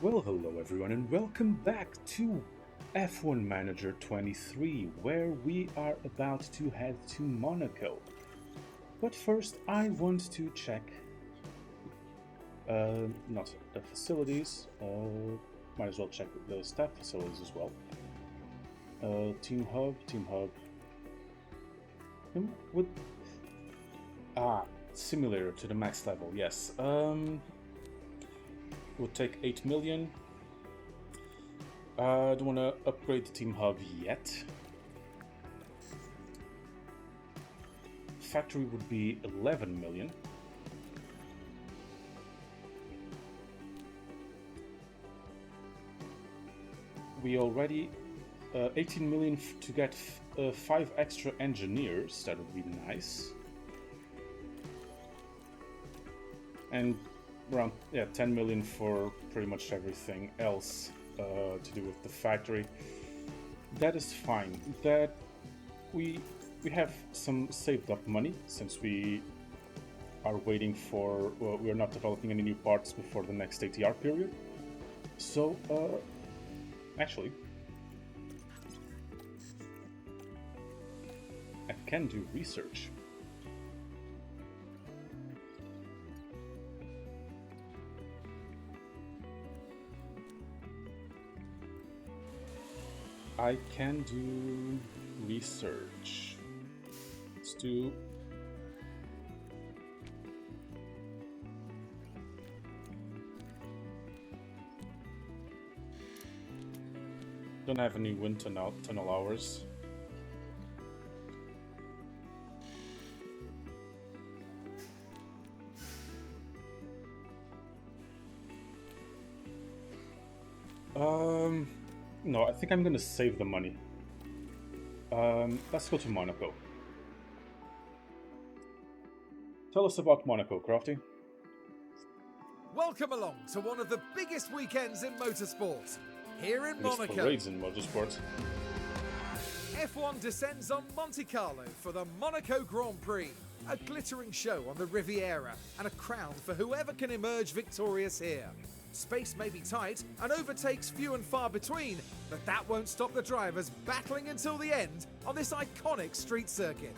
Well, hello everyone, and welcome back to F1 Manager 23, where we are about to head to Monaco. But first, I want to check, not the facilities, might as well check the staff facilities as well. Team Hub. Would simulator to the max level, yes. Would take 8 million. I don't want to upgrade the Team Hub yet. Factory would be 11 million. We already 18 million to get 5 extra engineers. That would be nice. And around 10 million for pretty much everything else to do with the factory. That is fine. That we have some saved up money since we are waiting for we are not developing any new parts before the next ATR period. So actually I can do research. I can do research. Let's do don't have any wind tunnel hours. No, I think I'm gonna save the money. Let's go to Monaco. Tell us about Monaco, Crafty. Welcome along to one of the biggest weekends in motorsport, here in There's Monaco. parades in motorsport. F1 descends on Monte Carlo for the Monaco Grand Prix, a glittering show on the Riviera and a crown for whoever can emerge victorious here. Space may be tight and overtakes few and far between, but that won't stop the drivers battling until the end on this iconic street circuit.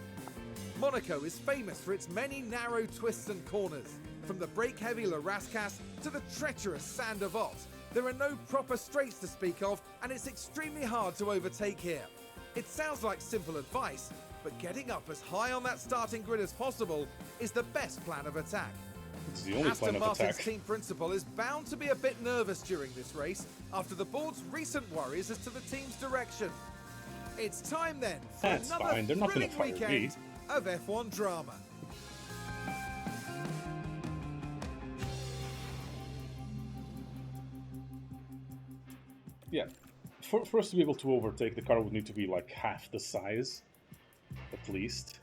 Monaco is famous for its many narrow twists and corners. From the brake-heavy Le Rascasse to the treacherous Sand of Ott, there are no proper straights to speak of, and it's extremely hard to overtake here. It sounds like simple advice, but getting up as high on that starting grid as possible is the best plan of attack. It's the only plan Aston of Martin's attack. team principal is bound to be a bit nervous during this race after the board's recent worries as to the team's direction. It's time then for That's another fine, they're not gonna thrilling fire me. weekend of F1 drama. Yeah, for us to be able to overtake, the car would need to be like half the size, at least.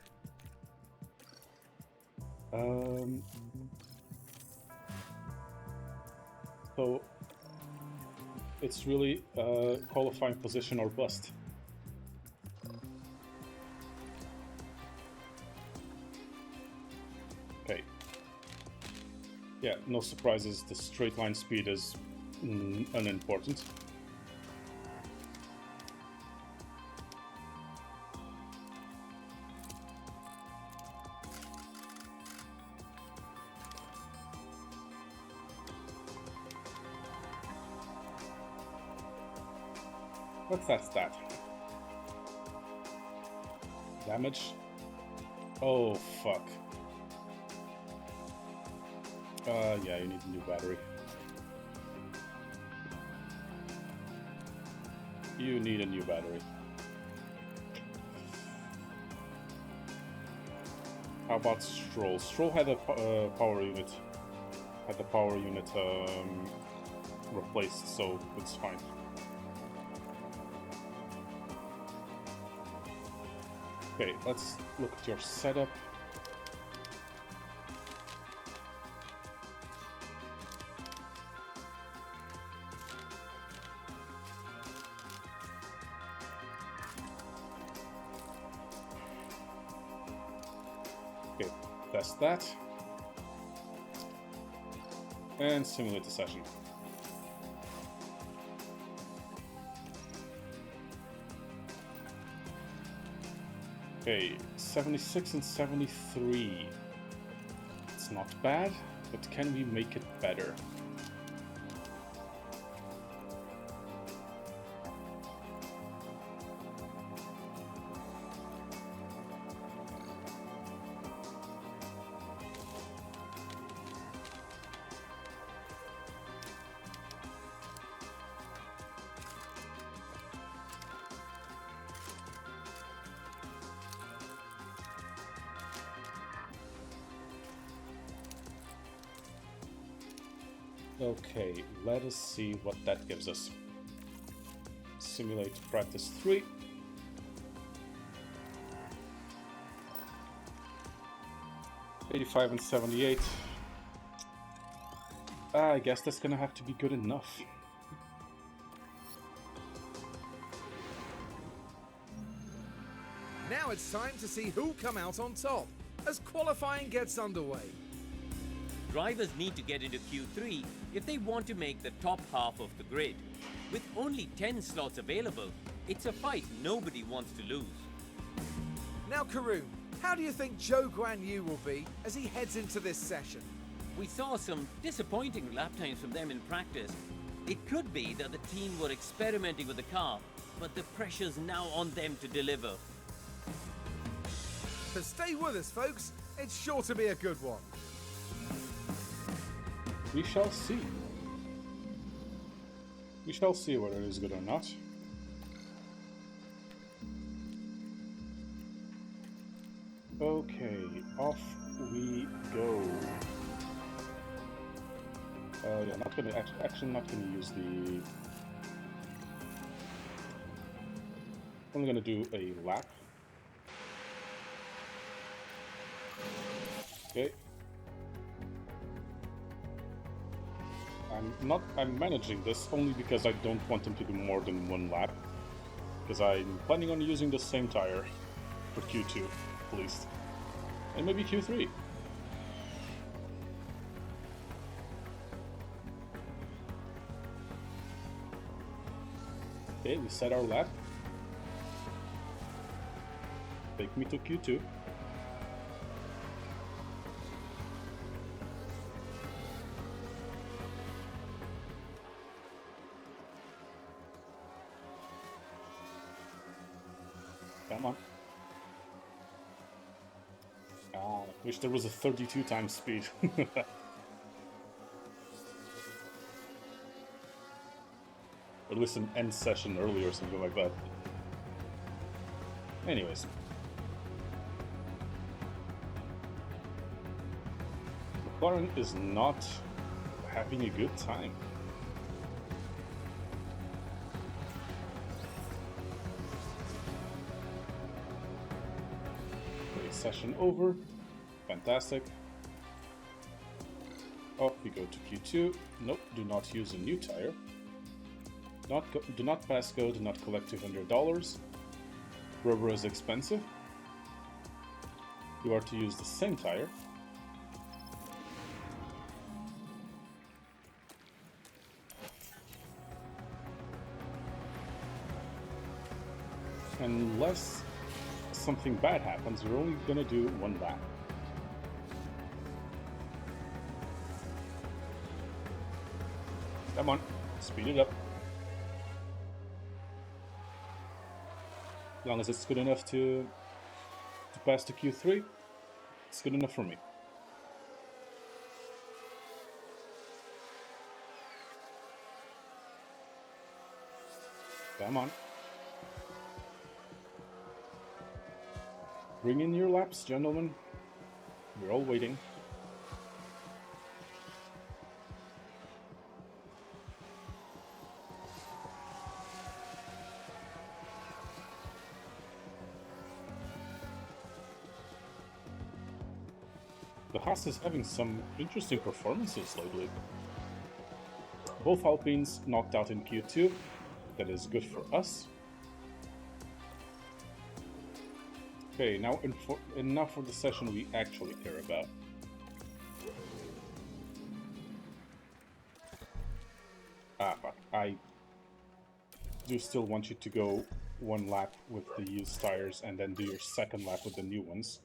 So it's really qualifying position or bust. Okay. Yeah, no surprises. The straight line speed is unimportant. What's that stat? Damage? Oh, fuck. Yeah, you need a new battery. You need a new battery. How about Stroll? Stroll had a power unit. Had the power unit replaced, so it's fine. Okay, let's look at your setup. Okay, test that. And simulate the session. Okay, 76 and 73. It's not bad, but can we make it better? Okay, let us see what that gives us. Simulate practice 3. $85 and 78. I guess that's gonna have to be good enough. Now it's time to see who'll come out on top as qualifying gets underway. Drivers need to get into Q3 if they want to make the top half of the grid. With only 10 slots available, it's a fight nobody wants to lose. Now Karoon, how do you think Zhou Guan Yu will be as he heads into this session? We saw some disappointing lap times from them in practice. It could be that the team were experimenting with the car, but the pressure's now on them to deliver. So stay with us, folks. It's sure to be a good one. We shall see. We shall see whether it is good or not. Okay, off we go. Yeah, not gonna actually not gonna use the. Only gonna do a lap. Okay. I'm managing this only because I don't want him to do more than one lap. Because I'm planning on using the same tire for Q2, at least. And maybe Q3. Okay, we set our lap. Take me to Q2. Come on. Ah, wish there was a 32 times speed. Or at least an end session early or something like that. Anyways. McLaren is not having a good time. Session over. Fantastic. Off we go to Q2. Nope, do not use a new tire. Do not pass go, do not collect $200. Rubber is expensive. You are to use the same tire. Unless something bad happens, you're only gonna do one lap. Come on, speed it up. As long as it's good enough to pass to Q3, it's good enough for me. Come on. Bring in your laps, gentlemen. We're all waiting. The Haas is having some interesting performances lately. Both Alpines knocked out in Q2. That is good for us. Okay, now enough for the session we actually care about. Ah, fuck. I do still want you to go one lap with the used tires and then do your second lap with the new ones.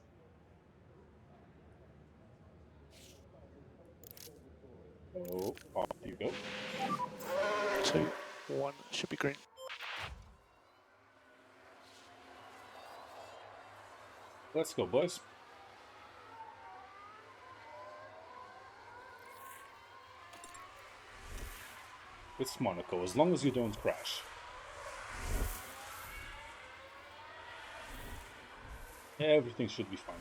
Oh, off you go. 2, 1, should be green. Let's go, boys. It's Monaco, as long as you don't crash. Everything should be fine.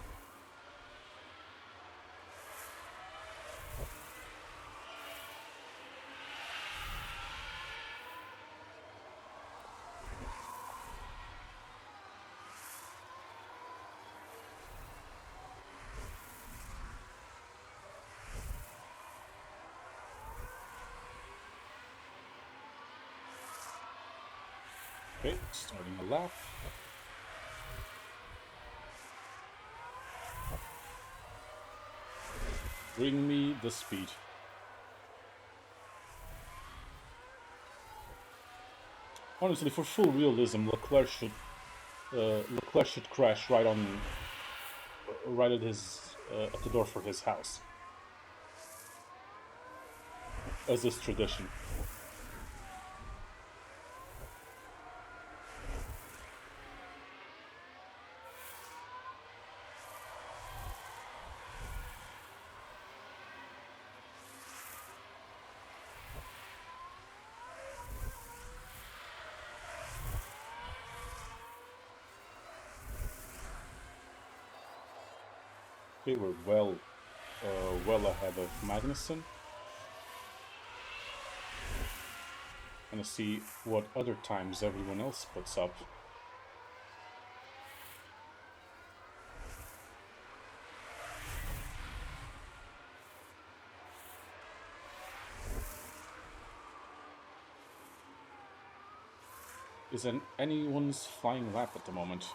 Okay, starting a lap. Bring me the speed. Honestly, for full realism, Leclerc should crash right at his at the door for his house, as is tradition. Okay, we're well ahead of Magnussen. Gonna see what other times everyone else puts up. Is anyone's flying lap at the moment?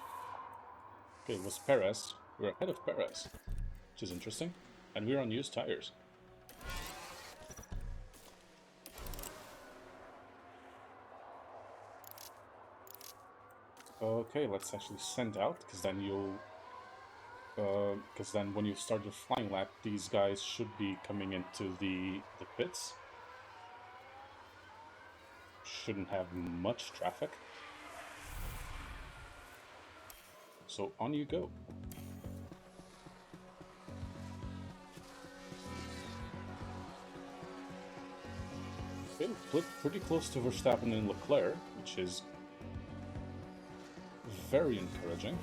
Okay, it was Perez. We're ahead of Perez, which is interesting. And we're on used tires. Okay, let's actually send out, because then when you start your flying lap, these guys should be coming into the pits. Shouldn't have much traffic. So on you go. Okay, pretty close to Verstappen and Leclerc, which is very encouraging.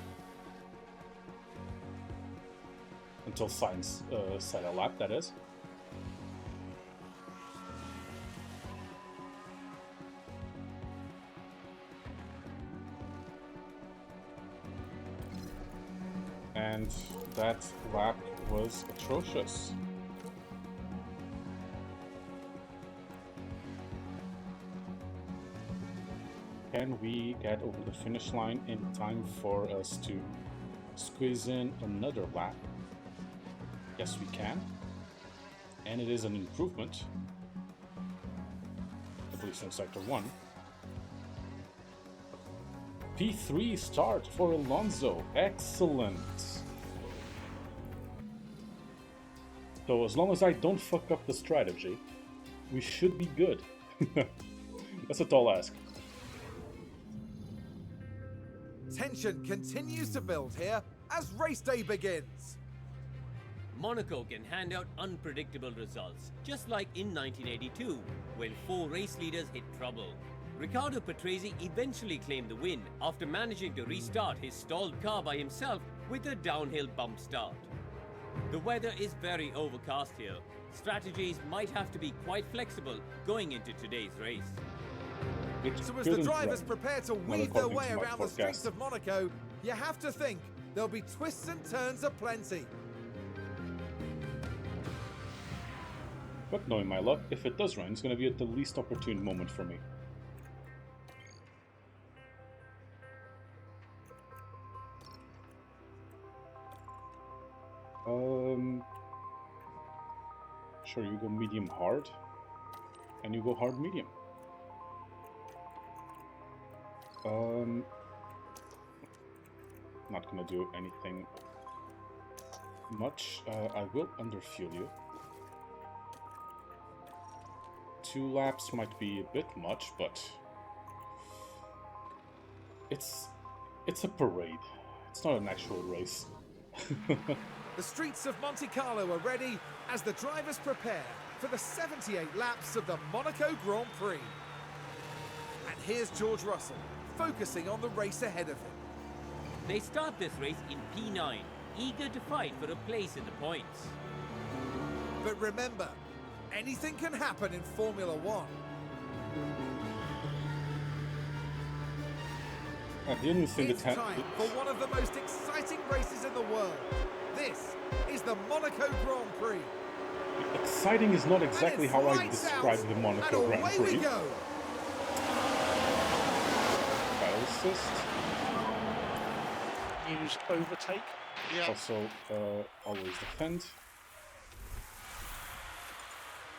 Until Sainz set a lap, that is. And that lap was atrocious. Can we get over the finish line in time for us to squeeze in another lap? Yes, we can. And it is an improvement, at least in Sector 1. P3 start for Alonso. Excellent. So as long as I don't fuck up the strategy, we should be good. That's a tall ask. Tension continues to build here as race day begins. Monaco can hand out unpredictable results, just like in 1982, when 4 race leaders hit trouble. Riccardo Patrese eventually claimed the win after managing to restart his stalled car by himself with a downhill bump start. The weather is very overcast here. Strategies might have to be quite flexible going into today's race. So as the drivers prepare to weave their way around the streets of Monaco, you have to think there'll be twists and turns aplenty. But knowing my luck, if it does rain, it's going to be at the least opportune moment for me. Sure, you go medium hard, and you go hard medium. not gonna do anything much. I will underfuel you. 2 laps might be a bit much, but it's a parade. It's not an actual race. The streets of Monte Carlo are ready as the drivers prepare for the 78 laps of the Monaco Grand Prix. And here's George Russell, focusing on the race ahead of him. They start this race in P9, eager to fight for a place in the points. But remember, anything can happen in Formula One. The only thing It's time for one of the most exciting races in the world. This is the Monaco Grand Prix. Exciting is not exactly how I Lights describe out, the Monaco and Grand away Prix. we go. Battle assist. Use overtake. Yeah. Also, always defend.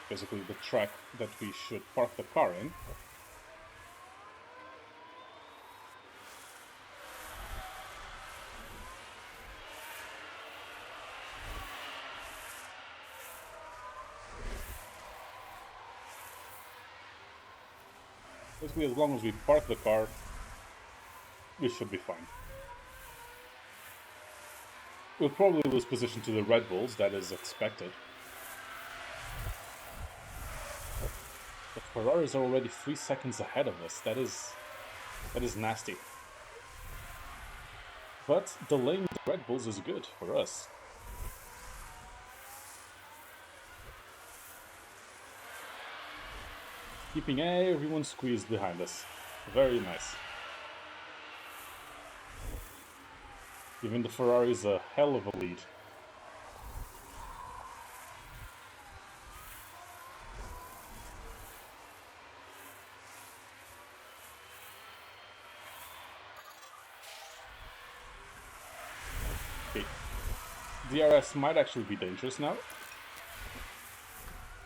Basically the track that we should park the car in. Basically, as long as we park the car, we should be fine. We'll probably lose position to the Red Bulls, that is expected. But Ferraris are already 3 seconds ahead of us. That is nasty. But delaying the Red Bulls is good for us. Keeping everyone squeezed behind us. Very nice. Giving the Ferraris a hell of a lead. Okay. DRS might actually be dangerous now.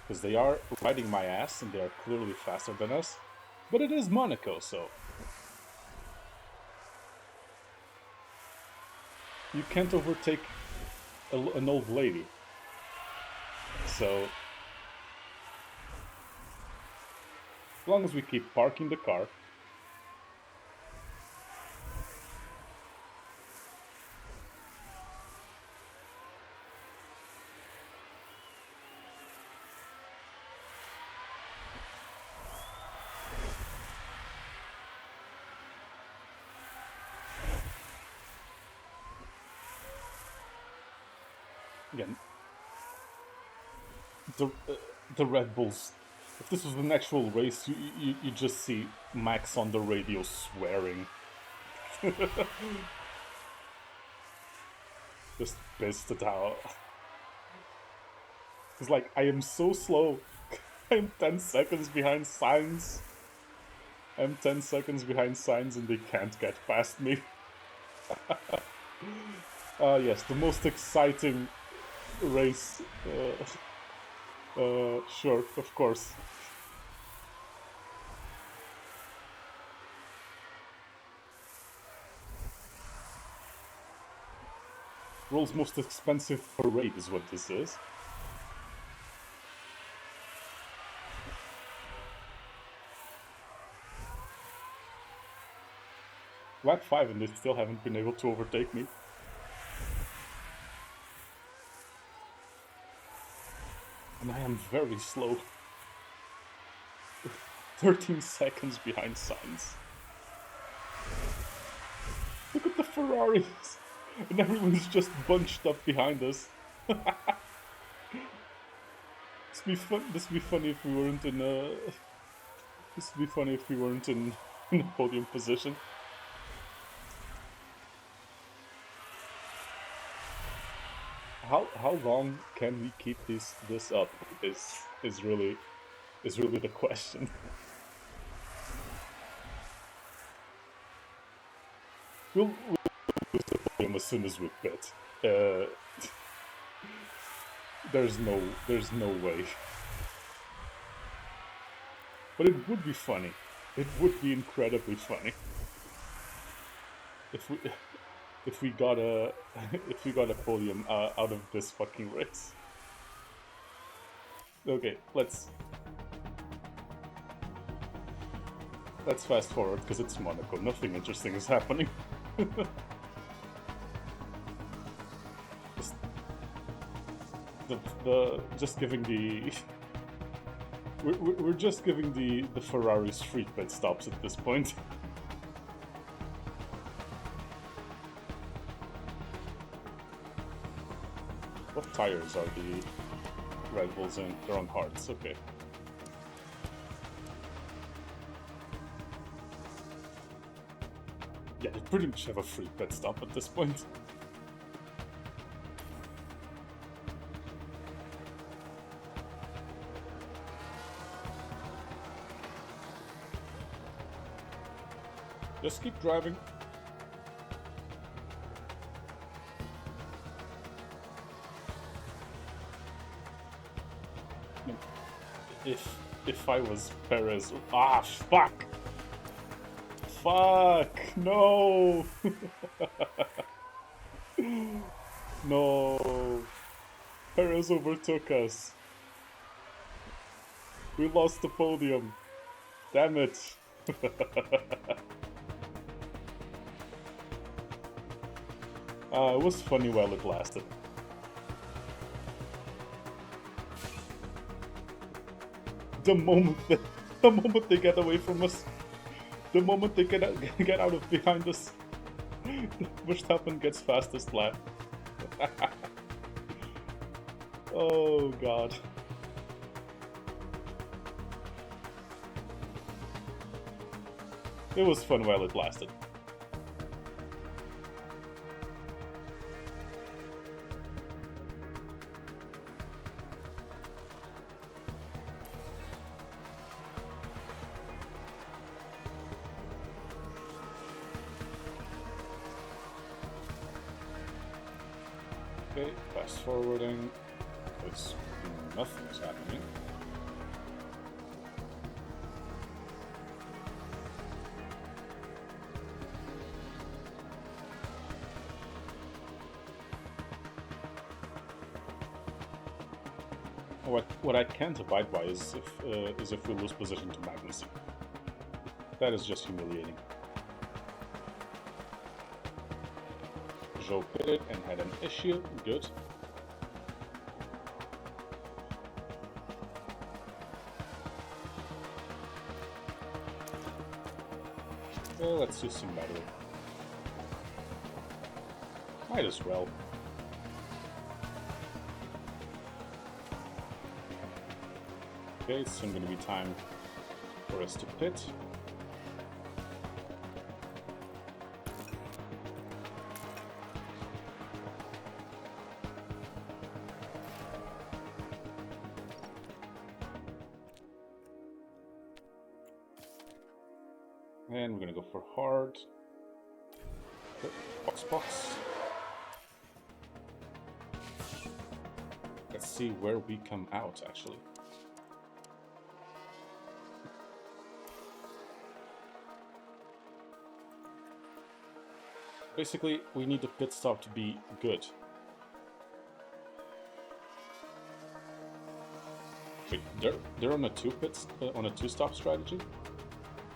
Because they are riding my ass and they are clearly faster than us. But it is Monaco, so... you can't overtake an old lady. So... as long as we keep parking the car... again, the Red Bulls. If this was an actual race, you just see Max on the radio swearing. Just pissed it out. It's like, I am so slow. I'm 10 seconds behind Sainz. I'm 10 seconds behind Sainz and they can't get past me. Yes, the most exciting race. Sure, of course. World's most expensive parade is what this is. Lap 5 and they still haven't been able to overtake me. And I am very slow. 13 seconds behind Sainz. Look at the Ferraris! And everyone's just bunched up behind us. This would be funny if we weren't in this would be funny if we weren't in a podium position. How long can we keep this up is really the question. We'll lose the podium as soon as we pit. There's no way. But it would be funny. It would be incredibly funny. if we got a if we got a podium out of this fucking race. Okay, let's fast forward because it's Monaco. Nothing interesting is happening. Just giving the we're just giving the Ferraris free pit stops at this point. What tires are the Red Bulls in? They're on hards, okay. Yeah, they pretty much have a free pit stop at this point. Just keep driving. If I was Perez, fuck! Fuck! No! No! Perez overtook us. We lost the podium. Damn it! It was funny while it lasted. The moment they get away from us, the moment they get out of behind us, Verstappen gets fastest lap. Oh god. It was fun while it lasted. Okay, fast forwarding, because nothing's happening. What I can't abide by is if we lose position to Magnussen. That is just humiliating. Joe pitted and had an issue. Good. Well, let's use some battery. Might as well. Okay, it's soon going to be time for us to pit. And we're going to go for hard. Box. Let's see where we come out, actually. Basically, we need the pit stop to be good. Wait, they're on a two-stop strategy?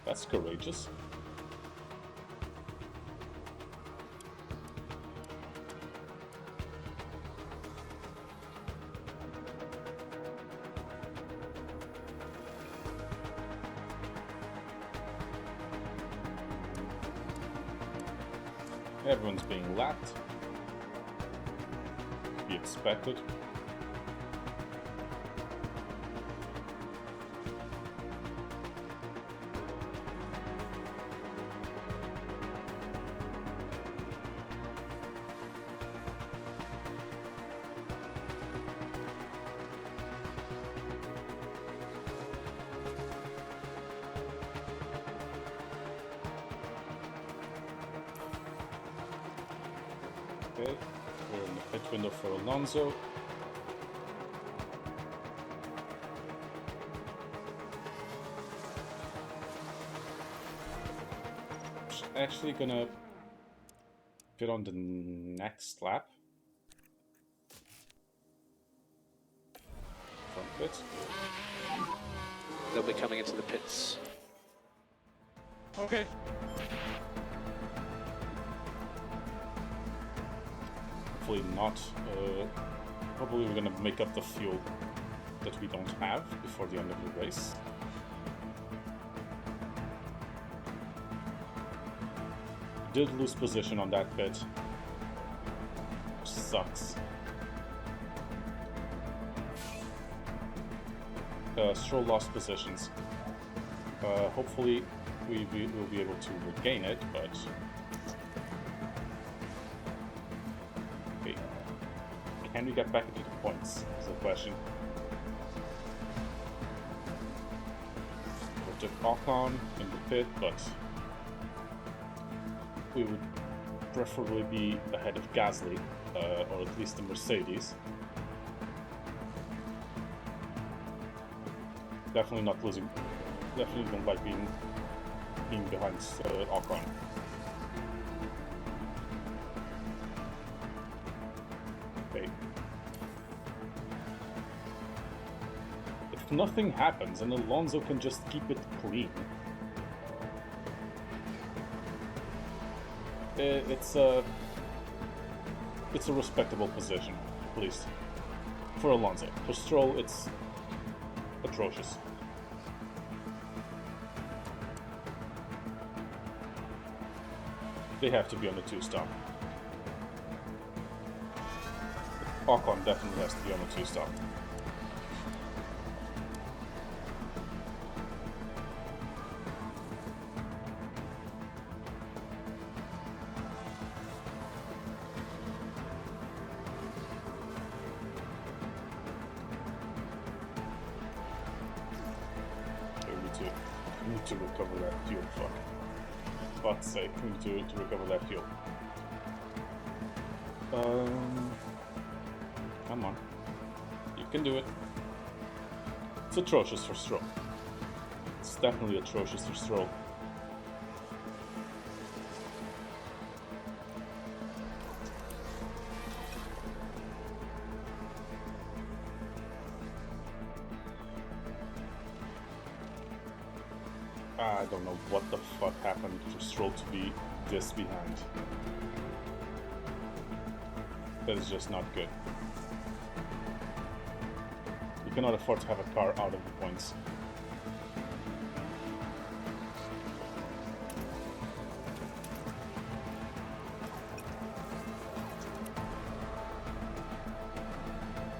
That's courageous. Everyone's being lapped. To be expected. Okay, we're in the pit window for Alonso. Actually gonna Fit on the next lap. Front pit. They'll be coming into the pits. Okay. Hopefully not. Probably we're gonna make up the fuel that we don't have before the end of the race. Did lose position on that pit. Which sucks. Stroll lost positions. Hopefully we will be able to regain it, but... Okay. Can we get back into the points, is the question. We took Ocon in the pit, but... we would preferably be ahead of Gasly, or at least the Mercedes. Definitely not losing. Definitely don't like being behind Ocon. Okay. If nothing happens and Alonso can just keep it clean, it's a respectable position, at least for Alonso. For Stroll, it's atrocious. They have to be on the 2-stop. Ocon definitely has to be on the 2-stop. We need to recover that fuel, fuck. Fuck's sake, we need to recover that fuel. Come on. You can do it. It's atrocious for Stroll. It's definitely atrocious for Stroll. I don't know what the fuck happened for Stroll to be this behind. That is just not good. You cannot afford to have a car out of the points.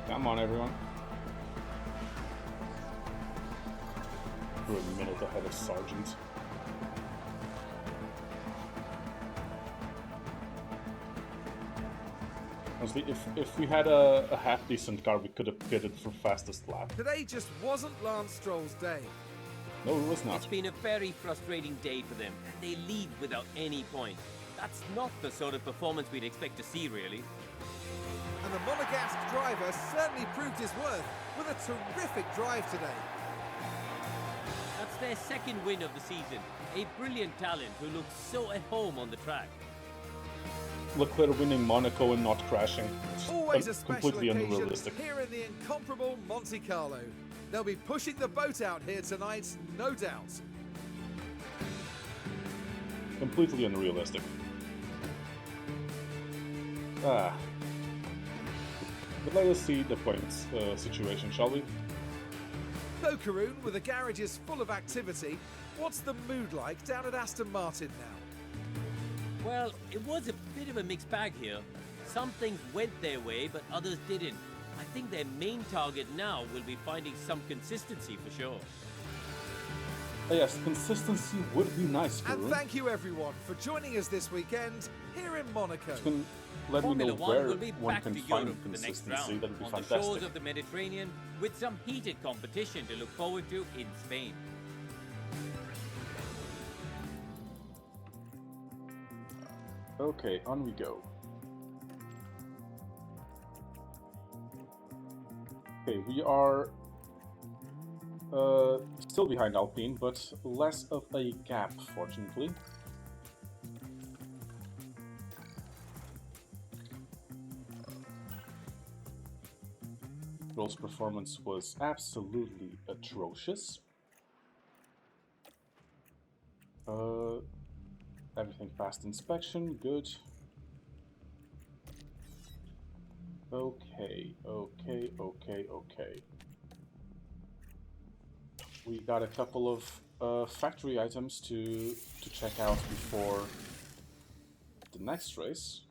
Come on, everyone. We're a minute ahead of Sargent. Honestly, if we had a half-decent car, we could have pitted for fastest lap. Today just wasn't Lance Stroll's day. No, it was not. It's been a very frustrating day for them, and they lead without any point. That's not the sort of performance we'd expect to see, really. And the Monegasque driver certainly proved his worth with a terrific drive today. That's their second win of the season. A brilliant talent who looks so at home on the track. Leclerc winning Monaco and not crashing. It's Always a special completely occasion unrealistic. here in the incomparable Monte Carlo. They'll be pushing the boat out here tonight, no doubt. Completely unrealistic. But let us see the points situation, shall we? So, Karun, with the garages full of activity, what's the mood like down at Aston Martin now? Well, it was a bit of a mixed bag here. Some things went their way, but others didn't. I think their main target now will be finding some consistency for sure. Yes, consistency would be nice, And Karun. thank you, everyone, for joining us this weekend here in Monaco. You can let me know Formula One where will be one back can to find Europe for the next consistency. round, That would be on the fantastic. shores of the Mediterranean, with some heated competition to look forward to in Spain. Okay, on we go. Okay, we are still behind Alpine, but less of a gap, fortunately. Aprril's performance was absolutely atrocious. Everything passed inspection, good. Okay. We got a couple of factory items to check out before the next race.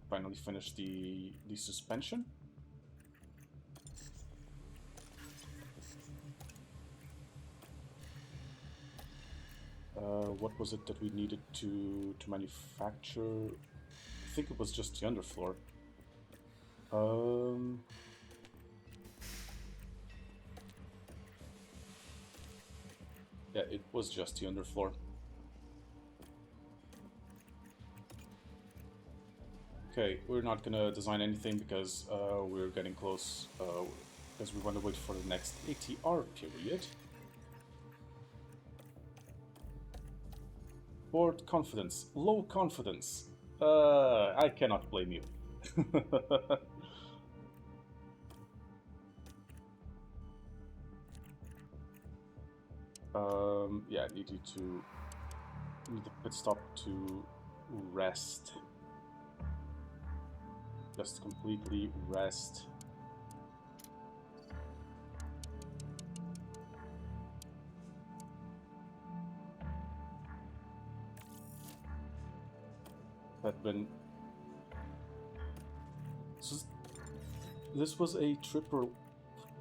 Finally finished the suspension. What was it that we needed to manufacture? I think it was just the underfloor. Yeah, it was just the underfloor. Okay, we're not gonna design anything because we're getting close, because we want to wait for the next ATR period. Board confidence, low confidence. I cannot blame you. Yeah, I need the pit stop to rest. Just completely rest. Had been. This was a triple.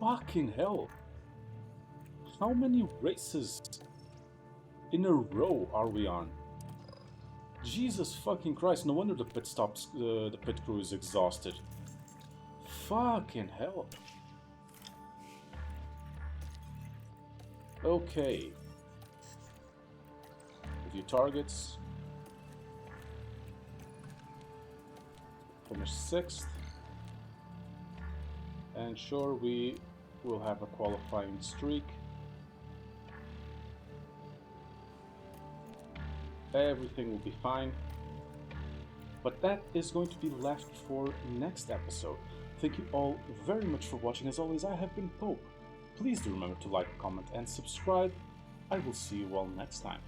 Fucking hell! How many races in a row are we on? Jesus fucking Christ! No wonder the the pit crew is exhausted. Fucking hell! Okay. Review targets. Finish 6th. And sure, we will have a qualifying streak. Everything will be fine. But that is going to be left for next episode. Thank you all very much for watching. As always, I have been Pope. Please do remember to like, comment, and subscribe. I will see you all next time.